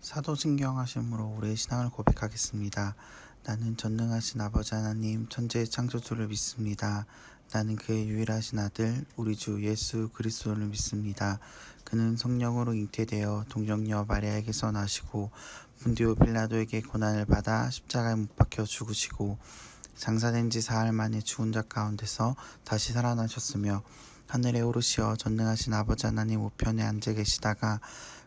사도신경하심으로 우리의 신앙을 고백하겠습니다. 나는 전능하신 아버지 하나님 천지의 창조주를 믿습니다. 나는 그의 유일하신 아들 우리 주 예수 그리스도를 믿습니다. 그는 성령으로 잉태되어 동정녀 마리아에게서 나시고 본디오 빌라도에게 고난을 받아 십자가에 못 박혀 죽으시고 장사된 지 사흘 만에 죽은 자 가운데서 다시 살아나셨으며 하늘에 오르시어 전능하신 아버지 하나님 우편에 앉아 계시다가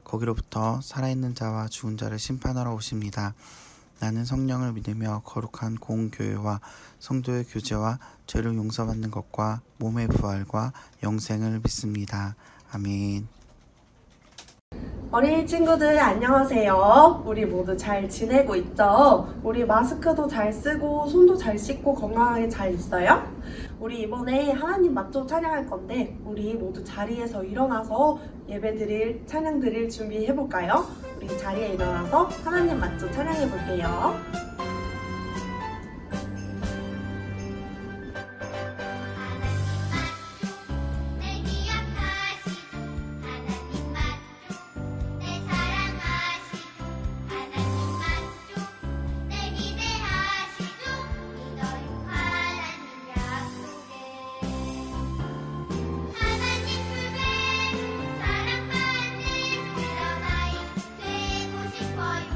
거기로부터 살아있는 자와 죽은 자를 심판하러 오십니다. 나는 성령을 믿으며 거룩한 공교회와 성도의 교제와 죄를 용서받는 것과 몸의 부활과 영생을 믿습니다. 아멘. 어린이 친구들 안녕하세요. 우리 모두 잘 지내고 있죠? 우리 마스크도 잘 쓰고 손도 잘 씻고 건강하게 잘 있어요? 우리 이번에 하나님 맞춰 찬양할 건데 우리 모두 자리에서 일어나서 예배 드릴 찬양 드릴 준비해 볼까요? 우리 자리에 일어나서 하나님 맞춰 찬양해 볼게요. 사랑받는 그런 아이 되고 싶어요.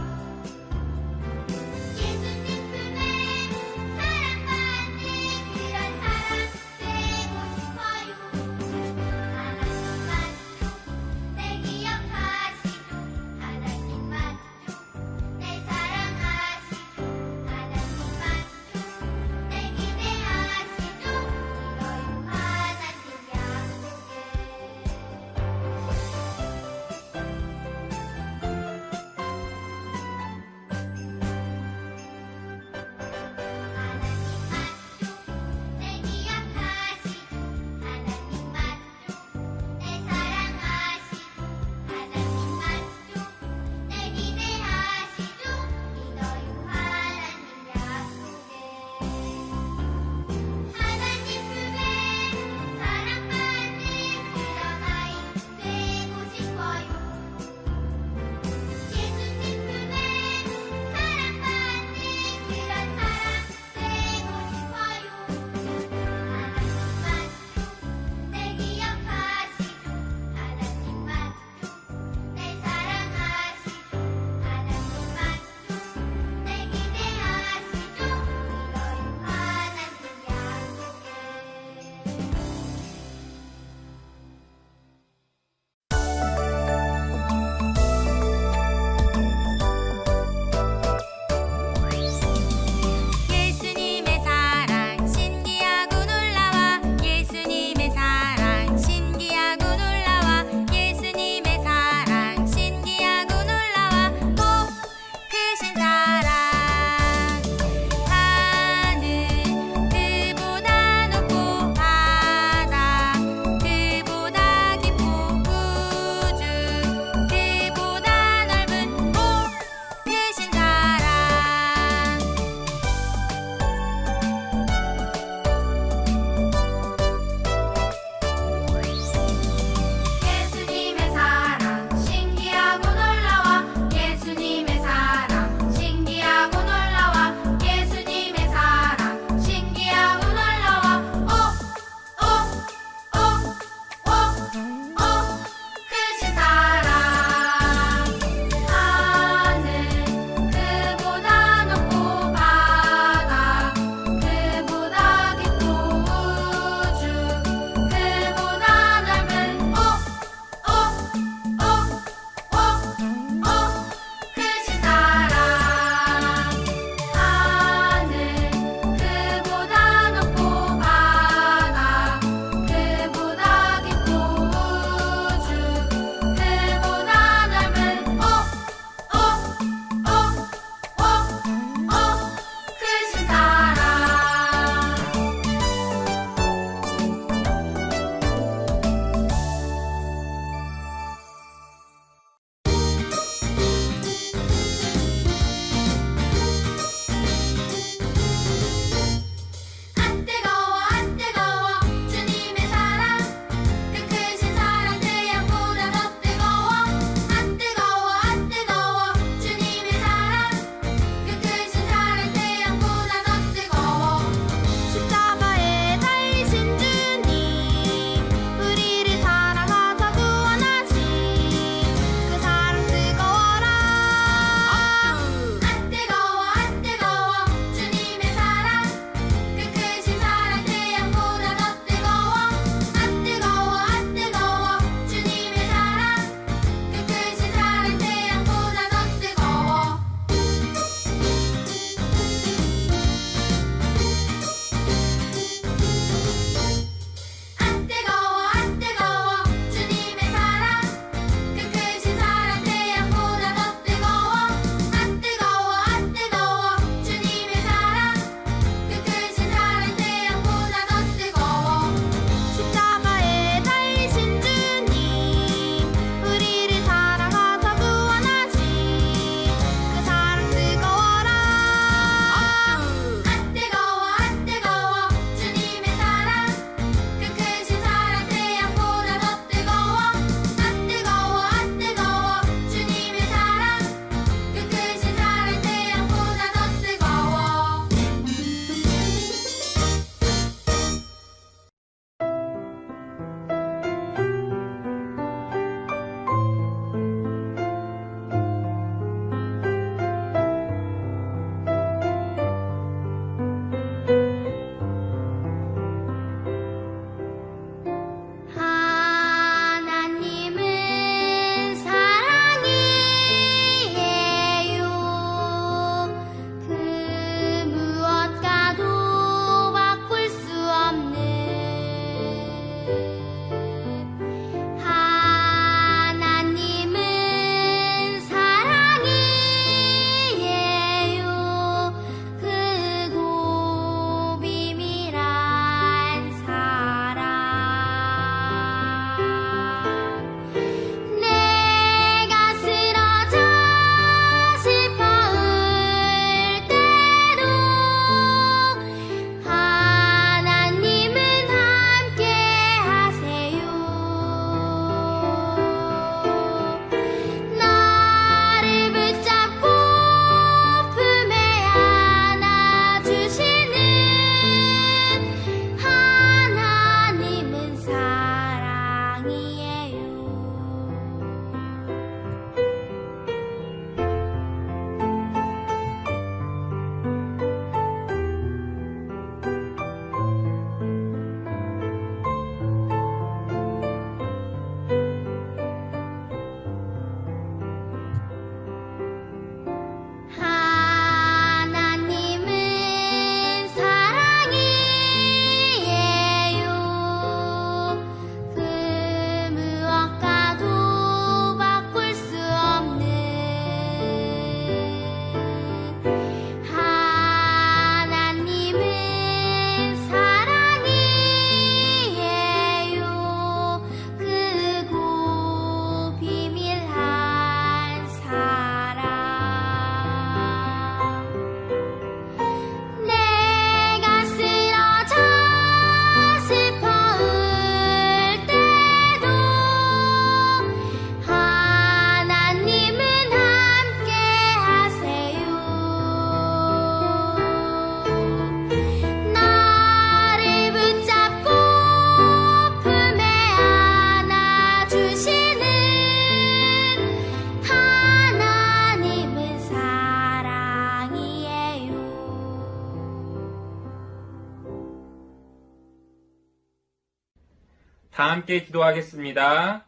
다 함께 기도하겠습니다.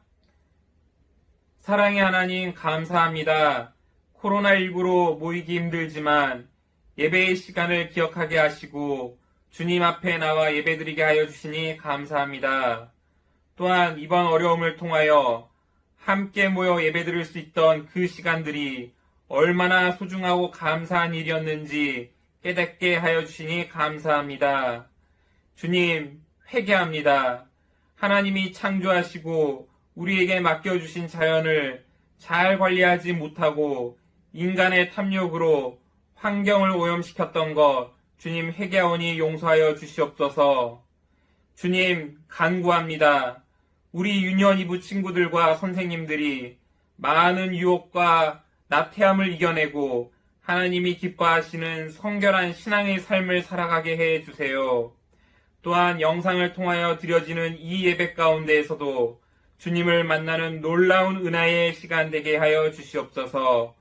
사랑의 하나님 감사합니다. 코로나19로 모이기 힘들지만 예배의 시간을 기억하게 하시고 주님 앞에 나와 예배드리게 하여 주시니 감사합니다. 또한 이번 어려움을 통하여 함께 모여 예배드릴 수 있던 그 시간들이 얼마나 소중하고 감사한 일이었는지 깨닫게 하여 주시니 감사합니다. 주님, 회개합니다. 하나님이 창조하시고 우리에게 맡겨주신 자연을 잘 관리하지 못하고 인간의 탐욕으로 환경을 오염시켰던 것 주님 회개하오니 용서하여 주시옵소서. 주님 간구합니다. 우리 유년 2부 친구들과 선생님들이 많은 유혹과 나태함을 이겨내고 하나님이 기뻐하시는 성결한 신앙의 삶을 살아가게 해 주세요. 또한 영상을 통하여 드려지는 이 예배 가운데에서도 주님을 만나는 놀라운 은혜의 시간 되게 하여 주시옵소서.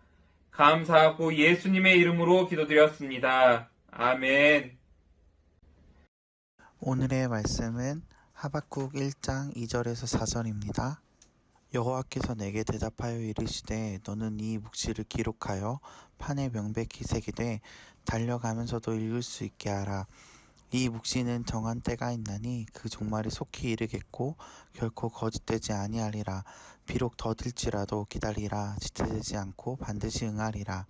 감사하고 예수님의 이름으로 기도드렸습니다. 아멘. 오늘의 말씀은 하박국 1장 2절에서 4절입니다. 여호와께서 내게 대답하여 이르시되 너는 이 묵시를 기록하여 판에 명백히 새기되 달려가면서도 읽을 수 있게 하라. 이 묵시는 정한 때가 있나니 그 종말이 속히 이르겠고 결코 거짓되지 아니하리라. 비록 더딜지라도 기다리라. 지체되지 않고 반드시 응하리라.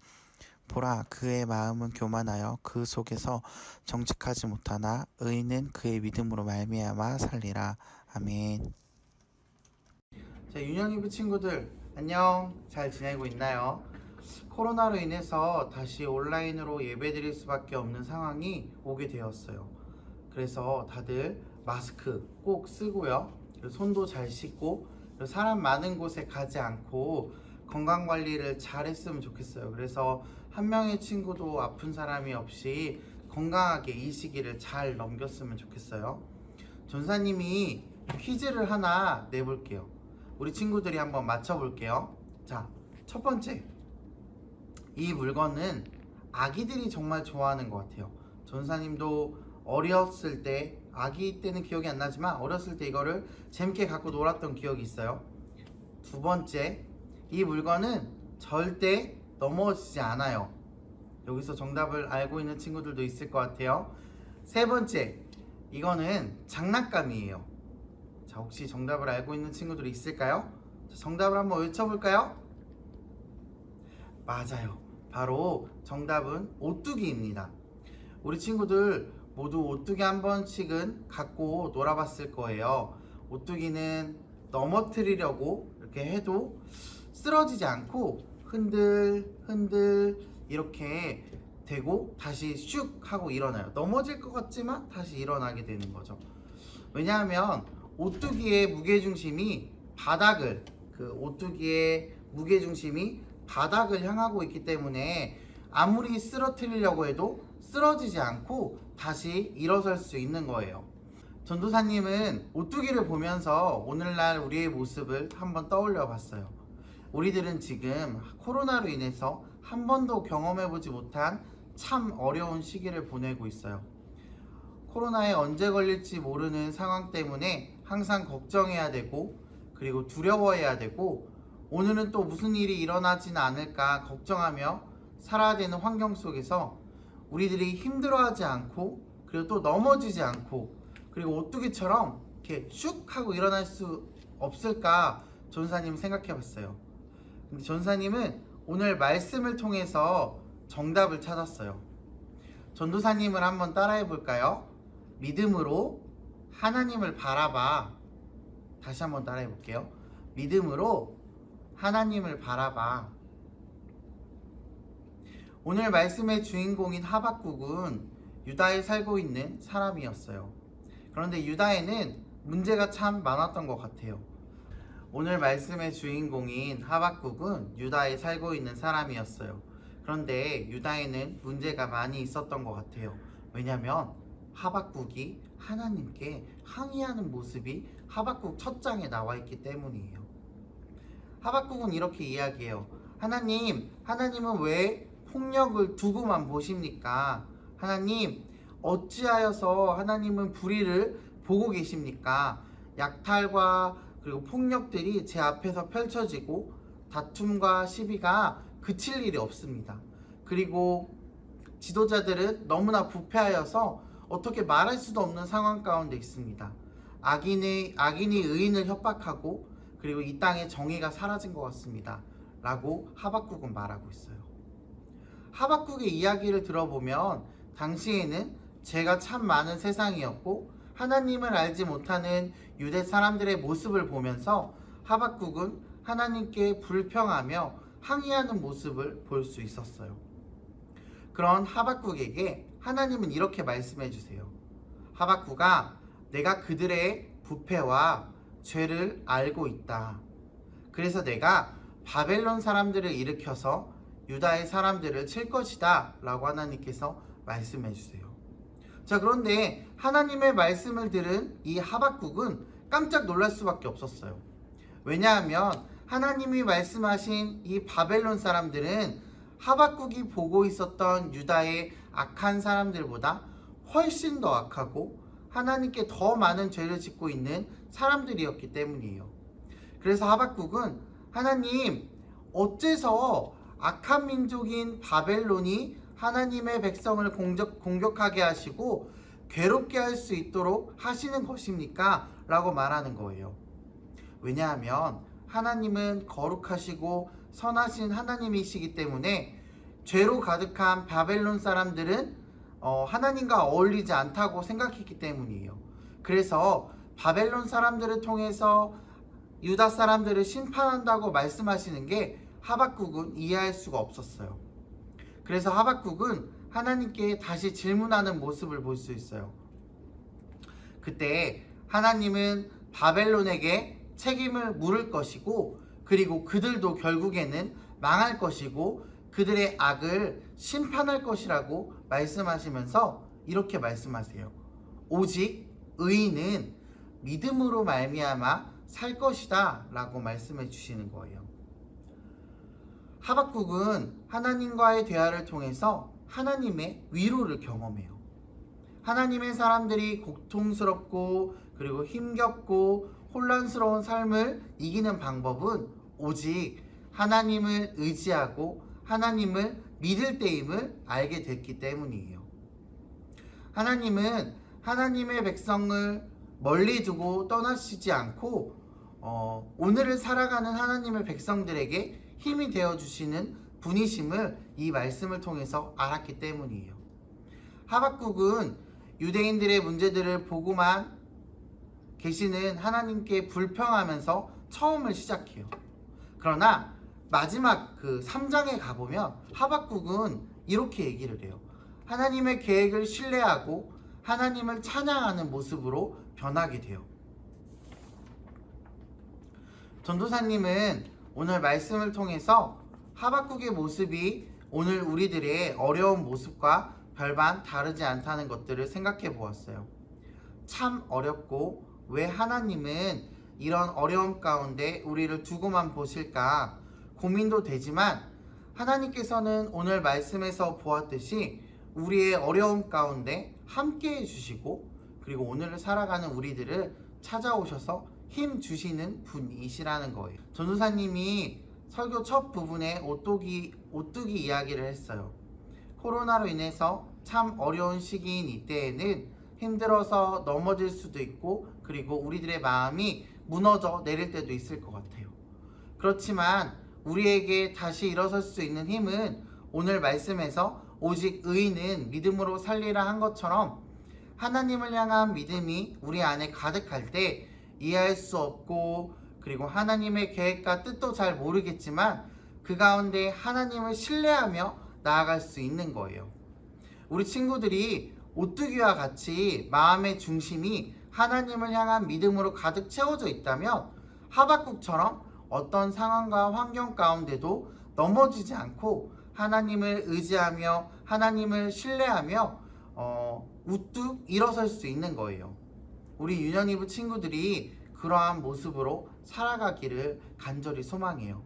보라, 그의 마음은 교만하여 그 속에서 정직하지 못하나 의인은 그의 믿음으로 말미암아 살리라. 아멘. 자, 유년이부 친구들 안녕. 잘 지내고 있나요? 코로나로 인해서 다시 온라인으로 예배드릴 수밖에 없는 상황이 오게 되었어요. 그래서 다들 마스크 꼭 쓰고요. 그리고 손도 잘 씻고 그리고 사람 많은 곳에 가지 않고 건강관리를 잘 했으면 좋겠어요. 그래서 한 명의 친구도 아픈 사람이 없이 건강하게 이 시기를 잘 넘겼으면 좋겠어요. 전사님이 퀴즈를 하나 내볼게요. 우리 친구들이 한번 맞춰볼게요. 자, 첫 번째, 이 물건은 아기들이 정말 좋아하는 것 같아요. 전사님도 어렸을 때, 아기 때는 기억이 안 나지만 어렸을 때 이거를 재밌게 갖고 놀았던 기억이 있어요. 두 번째, 이 물건은 절대 넘어지지 않아요. 여기서 정답을 알고 있는 친구들도 있을 것 같아요. 세 번째, 이거는 장난감이에요. 자, 혹시 정답을 알고 있는 친구들이 있을까요? 자, 정답을 한번 외쳐볼까요? 맞아요. 바로 정답은 오뚜기입니다. 우리 친구들 모두 오뚜기 한 번씩은 갖고 놀아봤을 거예요. 오뚜기는 넘어뜨리려고 이렇게 해도 쓰러지지 않고 흔들 이렇게 되고 다시 슉 하고 일어나요. 넘어질 것 같지만 다시 일어나게 되는 거죠. 왜냐하면 오뚜기의 무게중심이 바닥을 향하고 있기 때문에 아무리 쓰러뜨리려고 해도 쓰러지지 않고 다시 일어설 수 있는 거예요. 전도사님은 오뚜기를 보면서 오늘날 우리의 모습을 한번 떠올려 봤어요. 우리들은 지금 코로나로 인해서 한 번도 경험해보지 못한 참 어려운 시기를 보내고 있어요. 코로나에 언제 걸릴지 모르는 상황 때문에 항상 걱정해야 되고 그리고 두려워해야 되고 오늘은 또 무슨 일이 일어나지는 않을까 걱정하며 살아야 되는 환경 속에서 우리들이 힘들어하지 않고 그리고 또 넘어지지 않고 그리고 오뚜기처럼 이렇게 슉 하고 일어날 수 없을까 전사님 생각해 봤어요. 근데 전사님은 오늘 말씀을 통해서 정답을 찾았어요. 전도사님을 한번 따라해 볼까요? 믿음으로 하나님을 바라봐. 다시 한번 따라해 볼게요. 믿음으로 하나님을 바라봐. 오늘 말씀의 주인공인 하박국은 유다에 살고 있는 사람이었어요. 그런데 유다에는 문제가 참 많았던 것 같아요. 오늘 말씀의 주인공인 하박국은 유다에 살고 있는 사람이었어요. 그런데 유다에는 문제가 많이 있었던 것 같아요. 왜냐하면 하박국이 하나님께 항의하는 모습이 하박국 첫 장에 나와 있기 때문이에요. 하박국은 이렇게 이야기해요. 하나님은 왜 폭력을 두고만 보십니까? 하나님, 어찌하여서 하나님은 불의를 보고 계십니까? 약탈과 그리고 폭력들이 제 앞에서 펼쳐지고 다툼과 시비가 그칠 일이 없습니다. 그리고 지도자들은 너무나 부패하여서 어떻게 말할 수도 없는 상황 가운데 있습니다. 악인이 의인을 협박하고 그리고 이 땅에 정의가 사라진 것 같습니다. 라고 하박국은 말하고 있어요. 하박국의 이야기를 들어보면 당시에는 죄가 참 많은 세상이었고 하나님을 알지 못하는 유대 사람들의 모습을 보면서 하박국은 하나님께 불평하며 항의하는 모습을 볼 수 있었어요. 그런 하박국에게 하나님은 이렇게 말씀해 주세요. 하박국아, 내가 그들의 부패와 죄를 알고 있다. 그래서 내가 바벨론 사람들을 일으켜서 유다의 사람들을 칠 것이다 라고 하나님께서 말씀해 주세요. 자, 그런데 하나님의 말씀을 들은 이 하박국은 깜짝 놀랄 수밖에 없었어요. 왜냐하면 하나님이 말씀하신 이 바벨론 사람들은 하박국이 보고 있었던 유다의 악한 사람들보다 훨씬 더 악하고 하나님께 더 많은 죄를 짓고 있는 사람들이었기 때문이에요. 그래서 하박국은 하나님, 어째서 악한 민족인 바벨론이 하나님의 백성을 공격하게 하시고 괴롭게 할 수 있도록 하시는 것입니까? 라고 말하는 거예요. 왜냐하면 하나님은 거룩하시고 선하신 하나님이시기 때문에 죄로 가득한 바벨론 사람들은 하나님과 어울리지 않다고 생각했기 때문이에요. 그래서 바벨론 사람들을 통해서 유다 사람들을 심판한다고 말씀하시는 게 하박국은 이해할 수가 없었어요. 그래서 하박국은 하나님께 다시 질문하는 모습을 볼 수 있어요. 그때 하나님은 바벨론에게 책임을 물을 것이고 그리고 그들도 결국에는 망할 것이고 그들의 악을 심판할 것이라고 말씀하시면서 이렇게 말씀하세요. 오직 의인은 믿음으로 말미암아 살 것이다 라고 말씀해 주시는 거예요. 하박국은 하나님과의 대화를 통해서 하나님의 위로를 경험해요. 하나님의 사람들이 고통스럽고 그리고 힘겹고 혼란스러운 삶을 이기는 방법은 오직 하나님을 의지하고 하나님을 믿을 때임을 알게 됐기 때문이에요. 하나님은 하나님의 백성을 멀리 두고 떠나시지 않고 오늘을 살아가는 하나님의 백성들에게 힘이 되어주시는 분이심을 이 말씀을 통해서 알았기 때문이에요. 하박국은 유대인들의 문제들을 보고만 계시는 하나님께 불평하면서 처음을 시작해요. 그러나 마지막 그 3장에 가보면 하박국은 이렇게 얘기를 해요. 하나님의 계획을 신뢰하고 하나님을 찬양하는 모습으로 변하게 돼요. 전도사님은 오늘 말씀을 통해서 하박국의 모습이 오늘 우리들의 어려운 모습과 별반 다르지 않다는 것들을 생각해 보았어요. 참 어렵고 왜 하나님은 이런 어려움 가운데 우리를 두고만 보실까 고민도 되지만 하나님께서는 오늘 말씀에서 보았듯이 우리의 어려움 가운데 함께 해주시고 그리고 오늘을 살아가는 우리들을 찾아오셔서 힘 주시는 분이시라는 거예요. 전도사님이 설교 첫 부분에 오뚜기 이야기를 했어요. 코로나로 인해서 참 어려운 시기인 이때에는 힘들어서 넘어질 수도 있고 그리고 우리들의 마음이 무너져 내릴 때도 있을 것 같아요. 그렇지만 우리에게 다시 일어설 수 있는 힘은 오늘 말씀에서 오직 의인은 믿음으로 살리라 한 것처럼 하나님을 향한 믿음이 우리 안에 가득할 때 이해할 수 없고 그리고 하나님의 계획과 뜻도 잘 모르겠지만 그 가운데 하나님을 신뢰하며 나아갈 수 있는 거예요. 우리 친구들이 오뚜기와 같이 마음의 중심이 하나님을 향한 믿음으로 가득 채워져 있다면 하박국처럼 어떤 상황과 환경 가운데도 넘어지지 않고 하나님을 의지하며 하나님을 신뢰하며 우뚝 일어설 수 있는 거예요. 우리 유년이부 친구들이 그러한 모습으로 살아가기를 간절히 소망해요.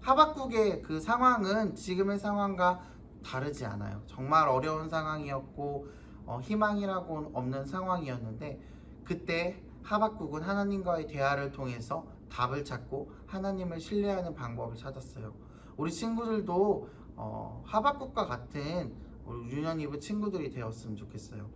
하박국의 그 상황은 지금의 상황과 다르지 않아요. 정말 어려운 상황이었고 희망이라고는 없는 상황이었는데 그때 하박국은 하나님과의 대화를 통해서 답을 찾고 하나님을 신뢰하는 방법을 찾았어요. 우리 친구들도 하박국과 같은 우리 유년이브 친구들이 되었으면 좋겠어요.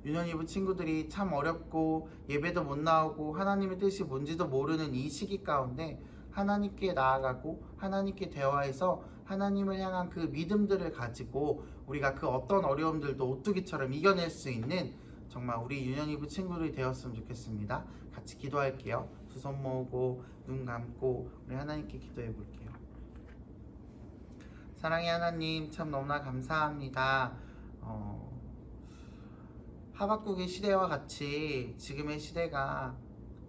유년이브 친구들이 참 어렵고 예배도 못 나오고 하나님의 뜻이 뭔지도 모르는 이 시기 가운데 하나님께 나아가고 하나님께 대화해서 하나님을 향한 그 믿음들을 가지고 우리가 그 어떤 어려움들도 오뚜기처럼 이겨낼 수 있는 정말 우리 유년이브 친구들이 되었으면 좋겠습니다. 같이 기도할게요. 두 손 모으고 눈 감고 우리 하나님께 기도해 볼게요. 사랑의 하나님, 참 너무나 감사합니다. 하박국의 시대와 같이 지금의 시대가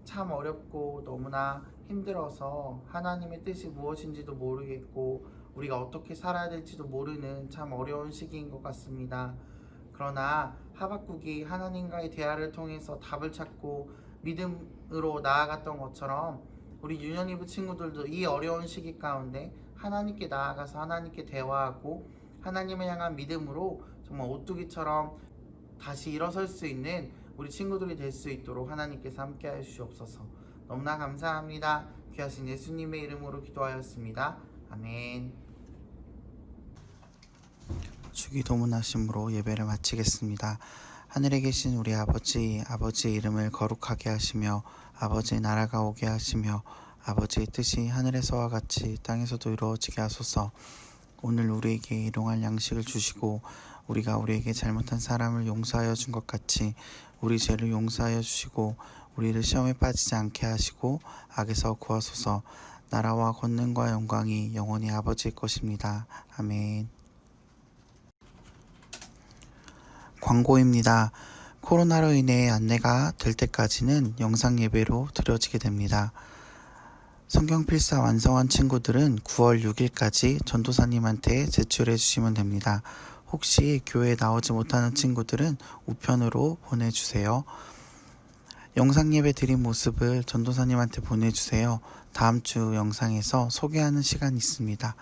참 어렵고 너무나 힘들어서 하나님의 뜻이 무엇인지도 모르겠고 우리가 어떻게 살아야 될지도 모르는 참 어려운 시기인 것 같습니다. 그러나 하박국이 하나님과의 대화를 통해서 답을 찾고 믿음으로 나아갔던 것처럼 우리 유년이브 친구들도 이 어려운 시기 가운데 하나님께 나아가서 하나님께 대화하고 하나님을 향한 믿음으로 정말 오뚜기처럼 다시 일어설 수 있는 우리 친구들이 될 수 있도록 하나님께서 함께 하여 주시옵소서. 너무나 감사합니다. 귀하신 예수님의 이름으로 기도하였습니다. 아멘. 주기도문하심으로 예배를 마치겠습니다. 하늘에 계신 우리 아버지의 이름을 거룩하게 하시며 아버지의 나라가 오게 하시며 아버지의 뜻이 하늘에서와 같이 땅에서도 이루어지게 하소서. 오늘 우리에게 일용할 양식을 주시고 우리가 우리에게 잘못한 사람을 용서하여 준 것 같이 우리 죄를 용서하여 주시고 우리를 시험에 빠지지 않게 하시고 악에서 구하소서. 나라와 권능과 영광이 영원히 아버지의 것입니다. 아멘. 광고입니다. 코로나로 인해 안내가 될 때까지는 영상 예배로 드려지게 됩니다. 성경 필사 완성한 친구들은 9월 6일까지 전도사님한테 제출해 주시면 됩니다. 혹시 교회에 나오지 못하는 친구들은 우편으로 보내주세요. 영상 예배 드린 모습을 전도사님한테 보내주세요. 다음 주 영상에서 소개하는 시간이 있습니다.